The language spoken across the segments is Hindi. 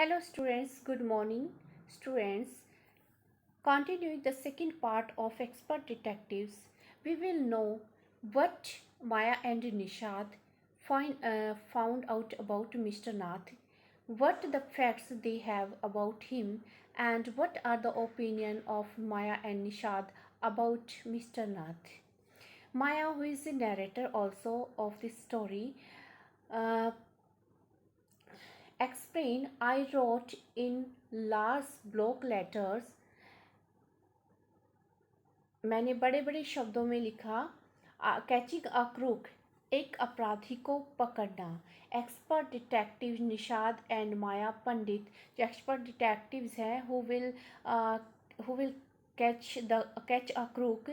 Hello students, good morning students. Continuing the second part of Expert Detectives, we will know what Maya and Nishad found out about Mr. Nath, what the facts they have about him, and what are the opinion of Maya and Nishad about Mr. Nath. Maya, who is the narrator also of this story, uh, explain I wrote in large block letters, मैंने बड़े बड़े शब्दों में लिखा, कैचिंग अ क्रूक, एक अपराधी को पकड़ना। एक्सपर्ट डिटेक्टिव निषाद एंड माया पंडित, जो एक्सपर्ट डिटेक्टिव्स हैं who will catch a crook.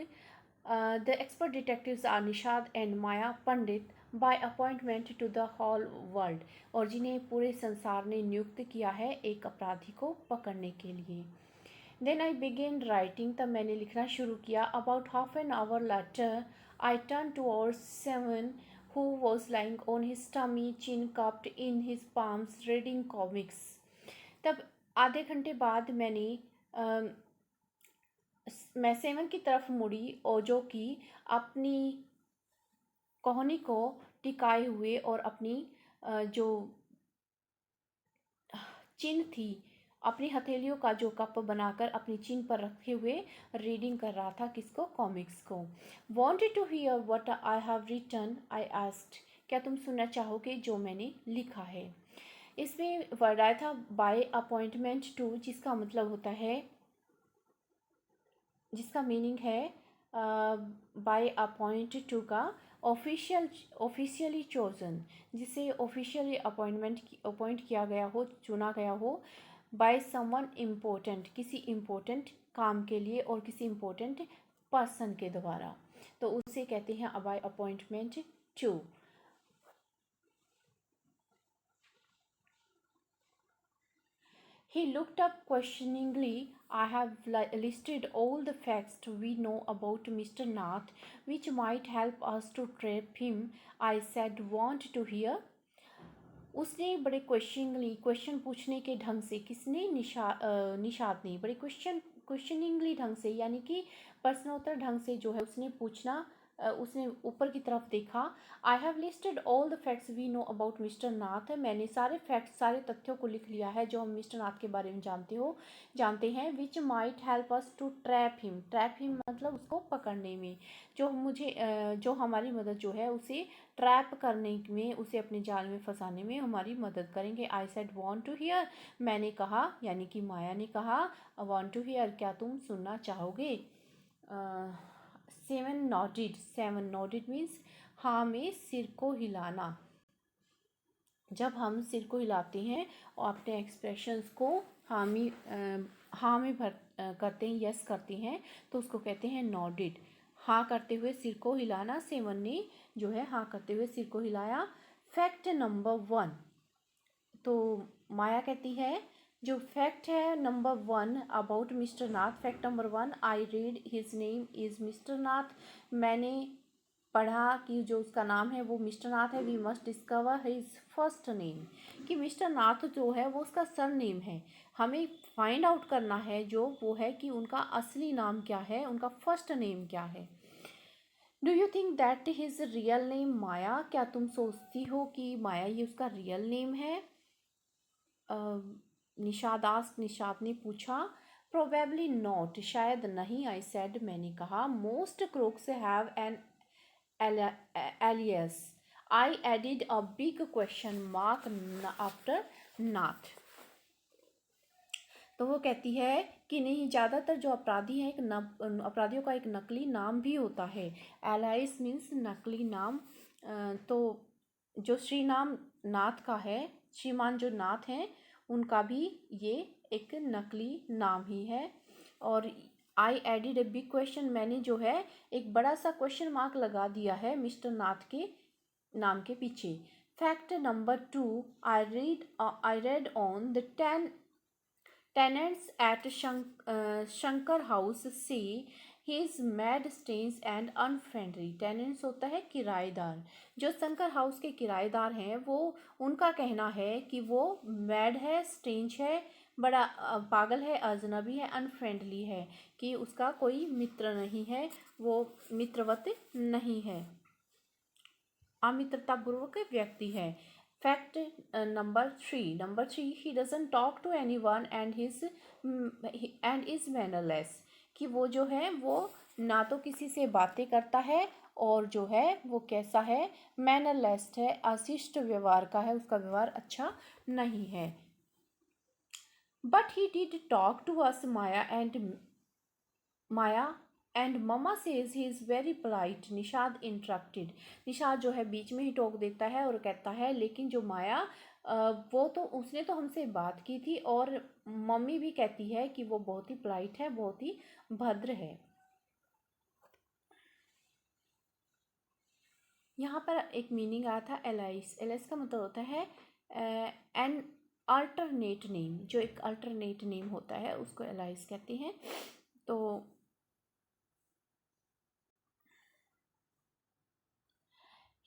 The expert detectives are Nishad and Maya Pandit by appointment to the whole world, और जिन्हें पूरे संसार ने नियुक्त किया है एक अपराधी को पकड़ने के लिए। Then I began writing, तब मैंने लिखना शुरू किया। About half an hour later, I turned towards Seven, who was lying on his tummy, chin cupped in his palms, reading comics. तब आधे घंटे बाद मैं सेवन की तरफ मुड़ी और जो कि अपनी कोहनी को टिकाए हुए और अपनी जो चिन थी, अपनी हथेलियों का जो कप बनाकर अपनी चिन पर रखे हुए रीडिंग कर रहा था, किसको? कॉमिक्स को। Wanted to hear what I have written, I asked, क्या तुम सुनना चाहोगे जो मैंने लिखा है? इसमें वर्ड आया था बाय अपॉइंटमेंट टू, जिसका मतलब होता है, जिसका मीनिंग है बाय अपॉइंट टू का ऑफिशियली चोजन, जिसे ऑफिशियली अपॉइंट किया गया हो, चुना गया हो, बाय समवन इम्पोर्टेंट, किसी इम्पोर्टेंट काम के लिए और किसी इम्पोर्टेंट पर्सन के द्वारा, तो उसे कहते हैं by appointment to. He looked up questioningly. I have listed all the facts we know about Mr. Nath, which might help us to trap him, I said. Want to hear? उसने बड़े क्वेश्चन पूछने के ढंग से, किसने? निषाद ने बड़े क्वेश्चनिंगली ढंग से, यानी कि प्रश्नोत्तर ढंग से जो है उसने पूछना, उसने ऊपर की तरफ देखा। I have listed all the facts we know about mister Nath, मैंने सारे फैक्ट्स, सारे तथ्यों को लिख लिया है जो हम मिस्टर नाथ के बारे में जानते हैं। Which might help us to trap him मतलब उसको पकड़ने में, जो हमारी मदद जो है उसे ट्रैप करने में, उसे अपने जाल में फंसाने में हमारी मदद करेंगे। I said want to hear, मैंने कहा, यानी कि माया ने कहा, वॉन्ट टू हियर, क्या तुम सुनना चाहोगे? सेवन नोडिड मीन्स हाँ में सिर को हिलाना। जब हम सिर को हिलाते हैं और अपने एक्सप्रेशंस को हाँ में करते हैं, यस करते हैं, तो उसको कहते हैं नोडिड। हाँ करते हुए सिर को हिलाना, सेवन ने जो है हाँ करते हुए सिर को हिलाया। फैक्ट नंबर 1, तो माया कहती है जो फैक्ट है number 1 about mister Nath, fact number 1, I read his name is mister Nath, मैंने पढ़ा कि जो उसका नाम है वो मिस्टर नाथ है। We must discover his first name, कि मिस्टर नाथ जो है वो उसका सर नेम है, हमें फाइंड आउट करना है जो वो है कि उनका असली नाम क्या है, उनका फर्स्ट नेम क्या है। Do you think that his real name Maya, क्या तुम सोचती हो कि माया ये उसका रियल नेम है? निषाद ने पूछा। प्रोबेबली नॉट, शायद नहीं, आई सेड, मैंने कहा। Most crooks have an alias, I added a big question mark after Nath. तो वो कहती है कि नहीं, ज़्यादातर जो अपराधी हैं अपराधियों का एक नकली नाम भी होता है। एलाइस मीन्स नकली नाम। तो जो श्रीनाम नाथ का है, श्रीमान जो नाथ हैं उनका भी ये एक नकली नाम ही है। और आई एडिड ए बिग क्वेश्चन, मैंने जो है एक बड़ा सा क्वेश्चन मार्क लगा दिया है मिस्टर नाथ के नाम के पीछे। Fact number 2, I read on the tenants at Shankar house say His mad stains and unfriendly. Tenants होता है किराएदार। जो शंकर हाउस के किराएदार हैं वो उनका कहना है कि वो मैड है, स्ट्रेंज है, बड़ा पागल है, अजनबी है, अनफ्रेंडली है, कि उसका कोई मित्र नहीं है, वो मित्रवत नहीं है, अमित्रतापूर्वक व्यक्ति है। Fact number three, he doesn't talk to anyone and is mannerless. कि वो जो है वो ना तो किसी से बातें करता है और जो है वो कैसा है, मैनरलेस है, अशिष्ट व्यवहार का है, उसका व्यवहार अच्छा नहीं है। But he did talk to us Maya and mama says he is very polite. Nishad interrupted. Nishad जो है बीच में ही टोक देता है और कहता है लेकिन जो माया वो तो उसने तो हमसे बात की थी और मम्मी भी कहती है कि वो बहुत ही पोलाइट है, बहुत ही भद्र है। यहाँ पर एक मीनिंग आया था एलाइस। एलाइस का मतलब होता है एन अल्टरनेट नेम। जो एक अल्टरनेट नेम होता है उसको एलाइस कहते हैं। तो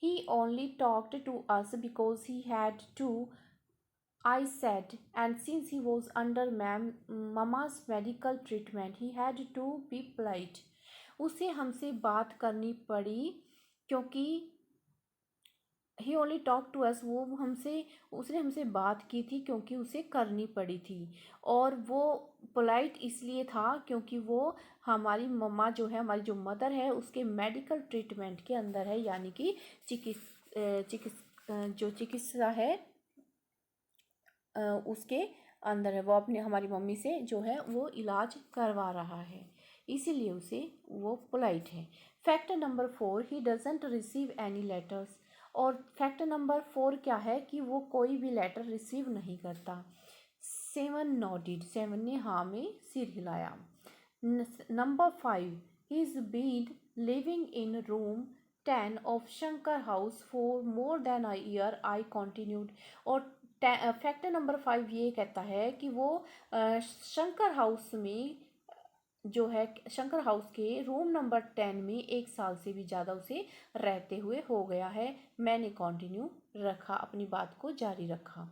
he only talked to us because he had to, I said, and since he was under mama's medical treatment, he had to be polite. उसे हमसे बात करनी पड़ी क्योंकि ही ओनली टॉक टू अस, वो हमसे उसने हमसे बात की थी क्योंकि उसे करनी पड़ी थी। और वो पोलाइट इसलिए था क्योंकि वो हमारी मम्मा जो है, हमारी जो मदर है, उसके मेडिकल ट्रीटमेंट के अंदर है, यानी कि जो चिकित्सा है उसके अंदर है। वो अपने हमारी मम्मी से जो है वो इलाज करवा रहा है, इसीलिए उसे वो पोलाइट है। Fact number 4, he doesn't receive any letters. और फैक्ट नंबर 4 क्या है कि वो कोई भी लेटर रिसीव नहीं करता। 7 नोडिड। 7 ने हाँ में सिर हिलाया। Number 5, he is been living in room 10 of Shankar house for more than a year, I continued. और फैक्ट नंबर 5 ये कहता है कि वो शंकर हाउस में जो है, शंकर हाउस के रूम नंबर 10 में 1 साल से भी ज़्यादा उसे रहते हुए हो गया है। मैंने कंटिन्यू रखा, अपनी बात को जारी रखा।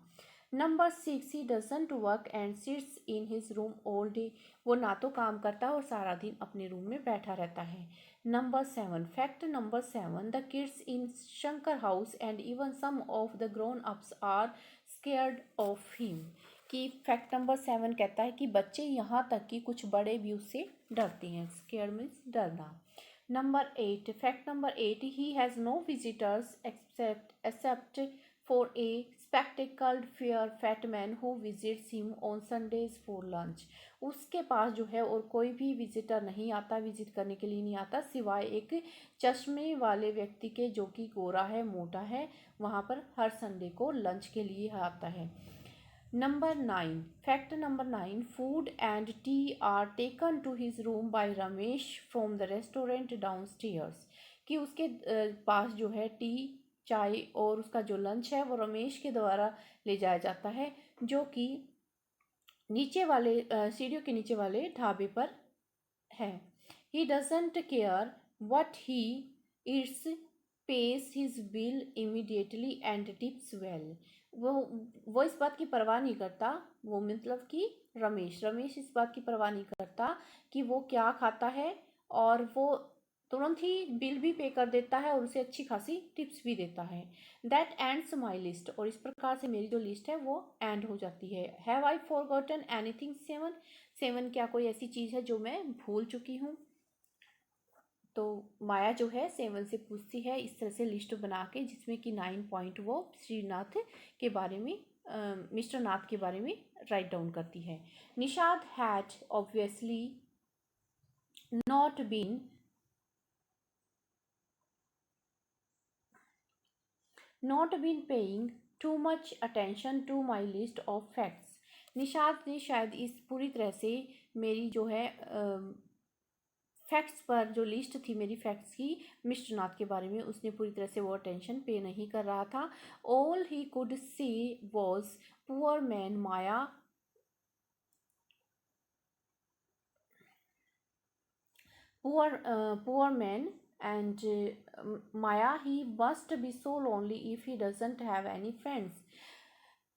Number 6, he doesn't work and sits in his room all day. वो ना तो काम करता है और सारा दिन अपने रूम में बैठा रहता है। Number 7, fact number 7, the kids in Shankar house and even some of the grown ups are scared of him. कि फैक्ट नंबर 7 कहता है कि बच्चे यहाँ तक कि कुछ बड़े भी उससे डरते हैं। स्केयर्ड मीन्स डरना। Number 8, fact number 8, he has no visitors except for a spectacled fair fat man who visits him on Sundays for lunch. उसके पास जो है और कोई भी विजिटर नहीं आता, विजिट करने के लिए नहीं आता, सिवाय एक चश्मे वाले व्यक्ति के जो कि गोरा है, मोटा है, वहाँ पर हर संडे को लंच के लिए आता है। Number 9, fact number 9, food and tea are taken to his room by Ramesh from the restaurant downstairs. कि उसके पास जो है टी, चाय और उसका जो लंच है वो रमेश के द्वारा ले जाया जाता है, जो कि नीचे वाले सीढ़ियों के नीचे वाले ढाबे पर है। He doesn't care what he it's, page his bill immediately and tips well. वो इस बात की परवाह नहीं करता, वो मतलब कि रमेश इस बात की परवाह नहीं करता कि वो क्या खाता है, और वो तुरंत ही बिल भी पे कर देता है और उसे अच्छी खासी टिप्स भी देता है। That ends my list. और इस प्रकार से मेरी जो लिस्ट है वो एंड हो जाती है। Have I forgotten anything 7? 7 क्या कोई ऐसी चीज़ है जो मैं भूल चुकी हूँ? तो माया जो है 7 से पूछती है इस तरह से लिस्ट बना के, जिसमें कि 9 पॉइंट वो श्रीनाथ के बारे में, मिस्टर नाथ के बारे में राइट डाउन करती है। Nishad had obviously not been paying too much attention to my list of facts. Nishad ने शायद इस पूरी तरह से मेरी जो है फैक्ट्स पर, जो लिस्ट थी मेरी फैक्ट्स की मिस्टर नाथ के बारे में, उसने पूरी तरह से वो अटेंशन पे नहीं कर रहा था। All he could see was poor man Maya poor man, and Maya, he must be so lonely if he doesn't have any friends.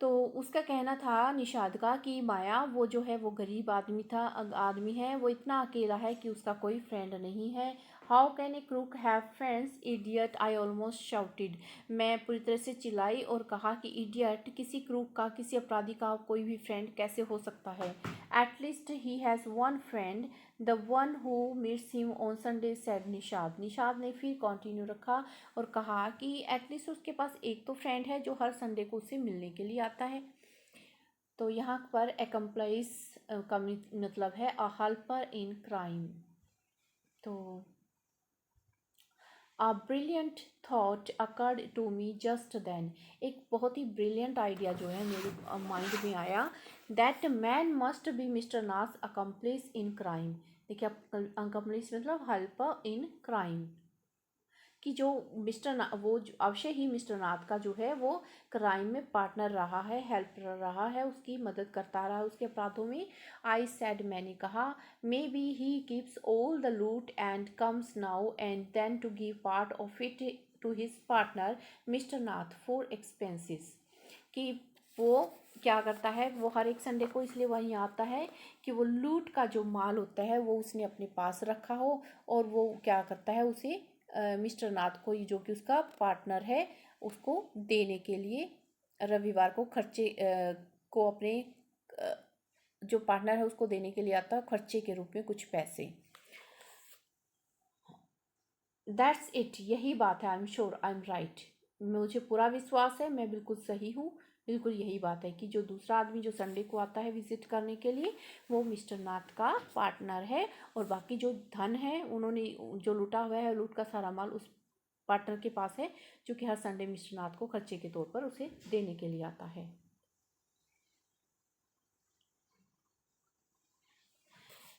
तो उसका कहना था निषाद का कि माया वो जो है वो गरीब आदमी है, वो इतना अकेला है कि उसका कोई फ्रेंड नहीं है. How can a crook have friends, idiot, I almost shouted. मैं पूरी तरह से चिल्लाई और कहा कि इडियट, किसी क्रूक का, किसी अपराधी का कोई भी फ्रेंड कैसे हो सकता है. At least he has one friend, the one who meets him on Sunday, said Nishad. Nishad ने फिर कंटिन्यू रखा और कहा कि एटलीस्ट उसके पास एक तो फ्रेंड है जो हर संडे को उसे मिलने के लिए आता है. तो यहाँ पर एक्म्प्लाइज का मतलब है अ हेल्पर इन क्राइम. तो A brilliant thought occurred to me just then. एक बहुत ही ब्रिलियंट आइडिया जो है मेरे माइंड में आया. That man must be Mr. Nath's accomplice in crime. देखिए, accomplice मतलब helper in crime. कि जो वो अवश्य ही मिस्टर नाथ का जो है वो क्राइम में पार्टनर रहा है, हेल्पर रहा है, उसकी मदद करता रहा है उसके अपराधों में. आई सेड, मैंने कहा, maybe he keeps all the loot and comes now and then to give part of it to his partner mister Nath for expenses. कि वो क्या करता है, वो हर एक संडे को इसलिए वहीं आता है कि वो लूट का जो माल होता है वो उसने अपने पास रखा हो और वो क्या करता है उसे मिस्टर नाथ को, जो कि उसका पार्टनर है, उसको देने के लिए रविवार को खर्चे को अपने जो पार्टनर है उसको देने के लिए आता है खर्चे के रूप में कुछ पैसे. दैट्स इट, यही बात है. I am sure I am right. मुझे पूरा विश्वास है, मैं बिल्कुल सही हूँ. बिल्कुल यही बात है कि जो दूसरा आदमी जो संडे को आता है विजिट करने के लिए वो मिस्टर नाथ का पार्टनर है और बाकी जो धन है उन्होंने जो लूटा हुआ है, लूट का सारा माल उस पार्टनर के पास है जो कि हर संडे मिस्टर नाथ को खर्चे के तौर पर उसे देने के लिए आता है.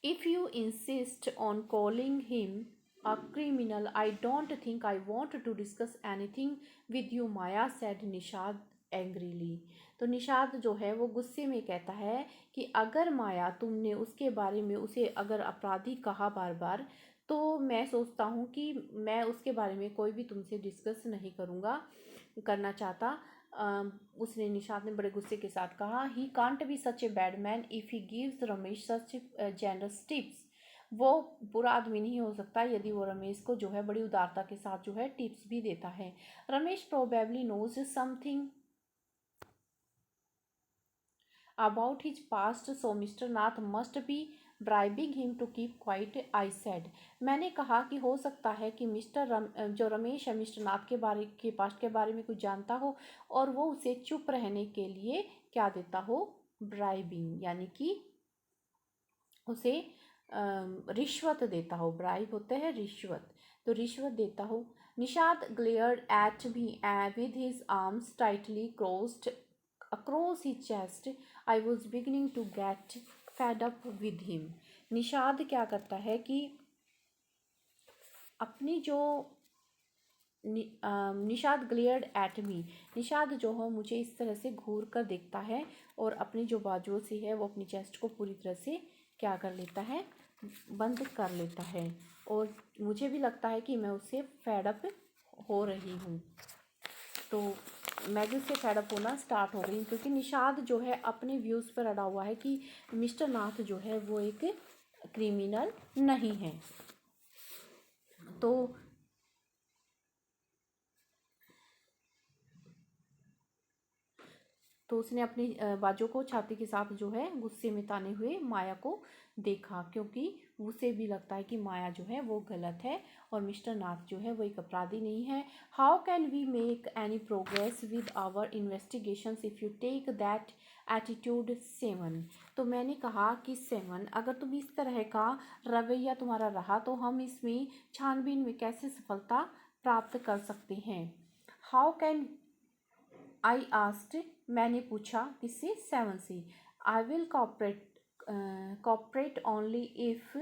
If you insist on calling him a criminal, I don't think I want to discuss anything with you, Maya said Nishad angrily. तो निषाद जो है वो गुस्से में कहता है कि अगर माया तुमने उसके बारे में उसे अगर अपराधी कहा बार बार तो मैं सोचता हूँ कि मैं उसके बारे में कोई भी तुमसे डिस्कस नहीं करना चाहता. उसने निषाद ने बड़े गुस्से के साथ कहा, he can't be such a bad man if he gives Ramesh such generous tips. वो बुरा आदमी नहीं हो सकता यदि वो रमेश को जो है बड़ी उदारता के साथ जो है टिप्स भी देता है. Ramesh probably knows something about his past, so Mr. Nath must be bribing him to keep quiet, I said. मैंने कहा कि हो सकता है कि जो रमेश है मिस्टर नाथ के पास्ट के बारे में कुछ जानता हो और वो उसे चुप रहने के लिए क्या देता हो, ब्राइबिंग, यानी कि उसे रिश्वत देता हो. ब्राइब होता है रिश्वत, तो रिश्वत देता हो. Nishad glared at me with his arms tightly crossed across his chest. I was beginning to get fed up with him. Nishad क्या करता है कि अपनी जो Nishad glared at me, Nishad जो है मुझे इस तरह से घूर कर देखता है और अपनी जो बाजुओं से है वो अपनी चेस्ट को पूरी तरह से क्या कर लेता है, बंद कर लेता है. और मुझे भी लगता है कि मैं उससे फेडअप हो रही हूँ. तो मैं भी उससे फेडअप होना स्टार्ट हो गई हूँ क्योंकि निषाद जो है अपने व्यूज़ पर अड़ा हुआ है कि मिस्टर नाथ जो है वो एक क्रिमिनल नहीं है. तो उसने अपनी बाजू को छाती के साथ जो है गुस्से में ताने हुए माया को देखा क्योंकि उसे भी लगता है कि माया जो है वो गलत है और मिस्टर नाथ जो है वो एक अपराधी नहीं है. How can we make any progress with our investigations if you take that attitude, seven. तो मैंने कहा कि सेवन, अगर तुम इस तरह का रवैया तुम्हारा रहा तो हम इसमें छानबीन में कैसे सफलता प्राप्त कर सकते हैं. हाउ कैन आई आस्क्ड, मैंने पूछा किससे, सेवन से. I will cooperate only if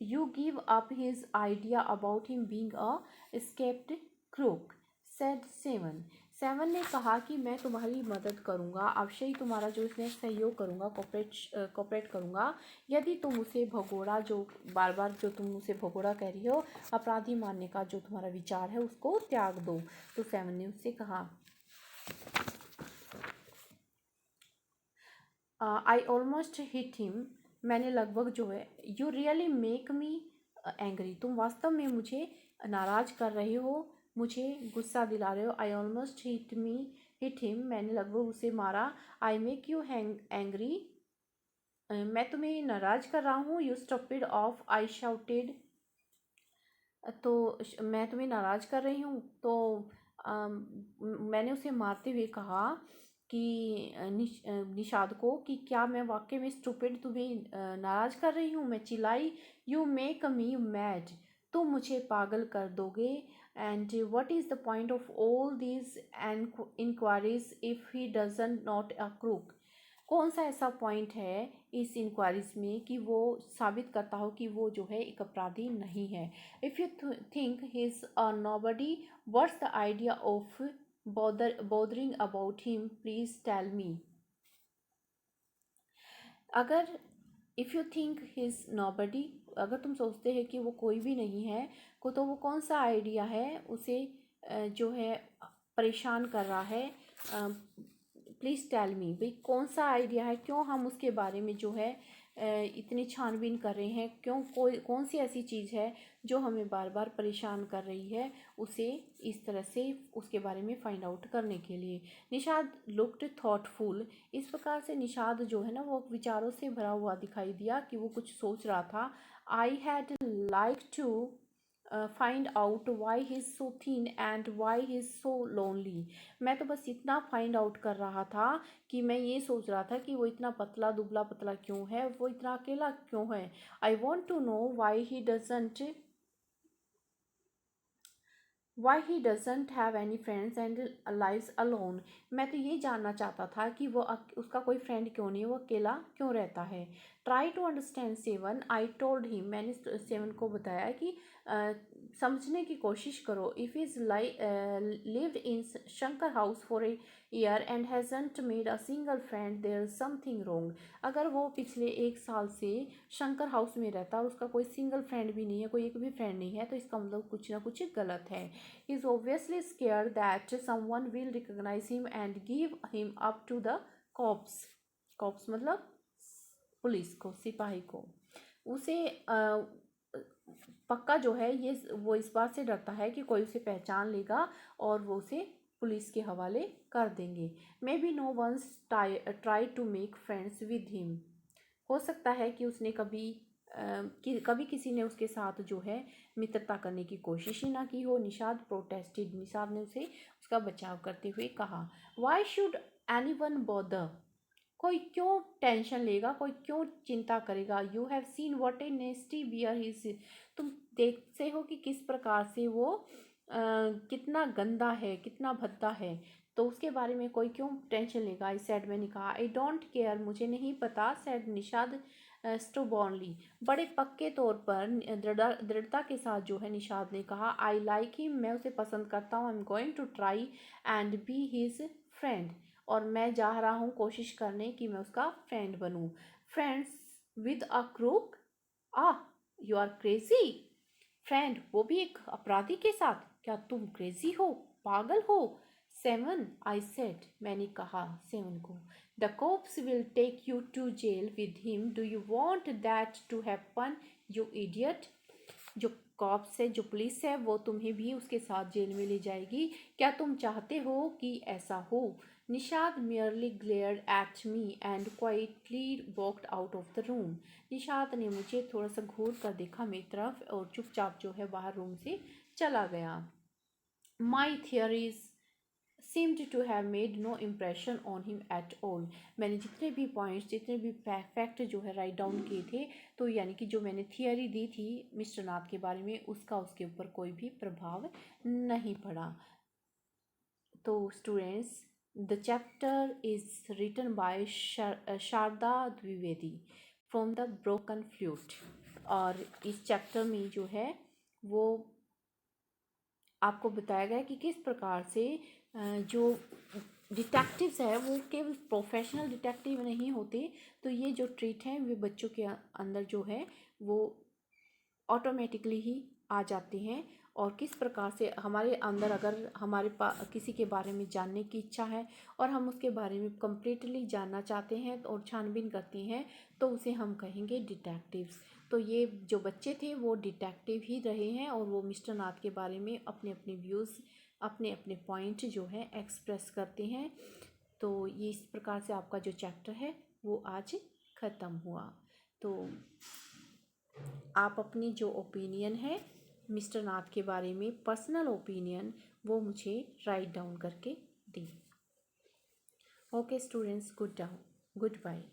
you give up his idea about him being a escaped crook, said seven. Seven ने कहा कि मैं तुम्हारी मदद करूंगा, अवश्य ही तुम्हारा जो इसमें सहयोग करूंगा, कोऑपरेट करूंगा, यदि तुम उसे भगोड़ा, जो बार बार जो तुम उसे भगोड़ा कह रही हो, अपराधी मानने का जो तुम्हारा विचार है उसको त्याग दो। तो सेवन ने उससे कहा, आई ऑलमोस्ट हिट हिम, मैंने लगभग जो है, you really make me angry, तुम वास्तव में मुझे नाराज कर रहे हो, मुझे गुस्सा दिला रहे हो। आई ऑलमोस्ट हिट हिम, मैंने लगभग उसे मारा। आई मेक यू एंग्री, मैं तुम्हें नाराज कर रहा हूँ। You stupid of, I shouted, तो मैं तुम्हें नाराज कर रही हूँ। तो मैंने उसे मारते हुए कहा कि निषाद को, कि क्या मैं वाकई में स्टूपिड तुम्हें नाराज कर रही हूँ। मैं चिल्लाई, यू मेक मी मैड, तुम मुझे पागल कर दोगे। And what is the point of all these inquiries if he doesn't not a crook, कौन सा ऐसा पॉइंट है इस इंक्वायरीज में कि वो साबित करता हो कि वो जो है एक अपराधी नहीं है। If you think he is a nobody, what's the idea of bothering about him, please tell me। अगर if you think his nobody, अगर तुम सोचते हैं कि वो कोई भी नहीं है को, तो वो कौन सा आइडिया है उसे जो है परेशान कर रहा है। प्लीज़ टेल मी, भाई कौन सा आइडिया है, क्यों हम उसके बारे में जो है इतनी छानबीन कर रहे हैं, क्यों कौन सी ऐसी चीज़ है जो हमें बार बार परेशान कर रही है, उसे इस तरह से उसके बारे में फाइंड आउट करने के लिए। निषाद लुक्ड थॉटफुल, इस प्रकार से निषाद जो है ना वो विचारों से भरा हुआ दिखाई दिया कि वो कुछ सोच रहा था। I had like to find out why he is so thin and why he is so lonely, मैं तो बस इतना फाइंड आउट कर रहा था कि मैं ये सोच रहा था कि वो इतना पतला दुबला पतला क्यों है, वो इतना अकेला क्यों है। I want to know why he doesn't have any friends and lives alone, मैं तो ये जानना चाहता था कि वो उसका कोई फ्रेंड क्यों नहीं, वो अकेला क्यों रहता है। Try to understand seven, I told him, मैंने सेवन को बताया कि समझने की कोशिश करो। If is lived in Shankar house for a year and hasn't made a single friend, there is something wrong, अगर वो पिछले 1 साल से शंकर हाउस में रहता और उसका कोई सिंगल फ्रेंड भी नहीं है, कोई एक भी फ्रेंड नहीं है, तो इसका मतलब कुछ ना कुछ गलत है। He is obviously scared that someone will recognise him and give him up to the cops, cops मतलब पुलिस को, सिपाही को। उसे पक्का जो है ये वो इस बात से डरता है कि कोई उसे पहचान लेगा और वो उसे पुलिस के हवाले कर देंगे। Maybe no one's try to make friends with him, हो सकता है कि उसने कभी किसी ने उसके साथ जो है मित्रता करने की कोशिश ही ना की हो। निषाद प्रोटेस्टेड, निषाद ने उसे उसका बचाव करते हुए कहा, why should anyone bother, कोई क्यों टेंशन लेगा, कोई क्यों चिंता करेगा। You have seen what a nasty bear he's, तुम देखते हो कि किस प्रकार से वो कितना गंदा है, कितना भद्दा है, तो उसके बारे में कोई क्यों टेंशन लेगा। आई सैड, मैंने कहा। आई डोंट केयर, मुझे नहीं पता। सैड निषाद स्टोबॉर्नली, बड़े पक्के तौर पर दृढ़ता के साथ जो है निषाद ने कहा। आई लाइक हिम, मैं उसे पसंद करता हूँ। I am going to try and be his friend, और मैं जा रहा हूँ कोशिश करने कि मैं उसका फ्रेंड बनूँ। Friends with a crook, ah you are crazy, friend वो भी एक अपराधी के साथ, क्या तुम क्रेजी हो, पागल हो। सेवन, आई सेड, मैंने कहा सेवन को, the cops will take you to jail with him, do you want that to happen you idiot, जो कॉप्स है, जो पुलिस है, वो तुम्हें भी उसके साथ जेल में ले जाएगी, क्या तुम चाहते हो कि ऐसा हो। Nishad merely glared at me and quietly walked out of the room, Nishad ने मुझे थोड़ा सा घूर कर देखा मेरी तरफ और चुपचाप जो है बाहर रूम से चला गया। My theories seemed to have made no impression on him at all, मैंने जितने भी पॉइंट्स, जितने भी फैक्ट जो है राइट डाउन किए थे, तो यानी कि जो मैंने थियोरी दी थी मिस्टर नाथ के बारे में, उसका उसके ऊपर कोई भी प्रभाव नहीं पड़ा। तो students, the chapter is written by Sharda Dwivedi from the broken flute, और इस चैप्टर में जो है वो आपको बताया गया कि किस प्रकार से जो डिटेक्टिव्स है वो केवल प्रोफेशनल डिटेक्टिव नहीं होते, तो ये जो ट्रेट हैं वे बच्चों के अंदर जो है वो ऑटोमेटिकली ही आ जाते हैं। और किस प्रकार से हमारे अंदर अगर हमारे पास किसी के बारे में जानने की इच्छा है और हम उसके बारे में कम्प्लीटली जानना चाहते हैं और छानबीन करते हैं, तो उसे हम कहेंगे डिटेक्टिव्स। तो ये जो बच्चे थे वो डिटेक्टिव ही रहे हैं और वो मिस्टर नाथ के बारे में अपने अपने व्यूज़, अपने अपने पॉइंट जो है एक्सप्रेस करते हैं। तो ये इस प्रकार से आपका जो चैप्टर है वो आज ख़त्म हुआ। तो आप अपनी जो ओपिनियन है मिस्टर नाथ के बारे में, पर्सनल ओपिनियन, वो मुझे राइट डाउन करके दें। Okay students, good bye.